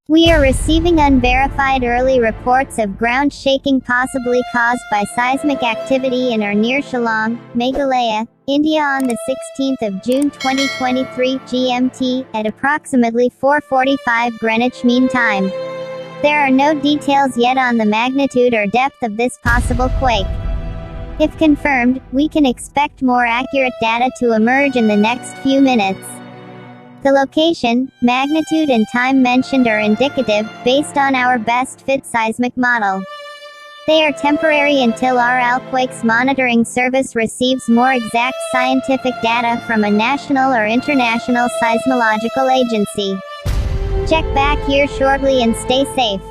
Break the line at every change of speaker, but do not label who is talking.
We are receiving unverified early reports of ground shaking possibly caused by seismic activity in or near Shillong, Meghalaya, India on the 16th of June 2023 GMT, at approximately 4:45 Greenwich Mean Time. There are no details yet on the magnitude or depth of this possible quake. If confirmed, we can expect more accurate data to emerge in the next few minutes. The location, magnitude and time mentioned are indicative, based on our best fit seismic model. They are temporary until our AllQuakes monitoring service receives more exact scientific data from a national or international seismological agency. Check back here shortly and stay safe.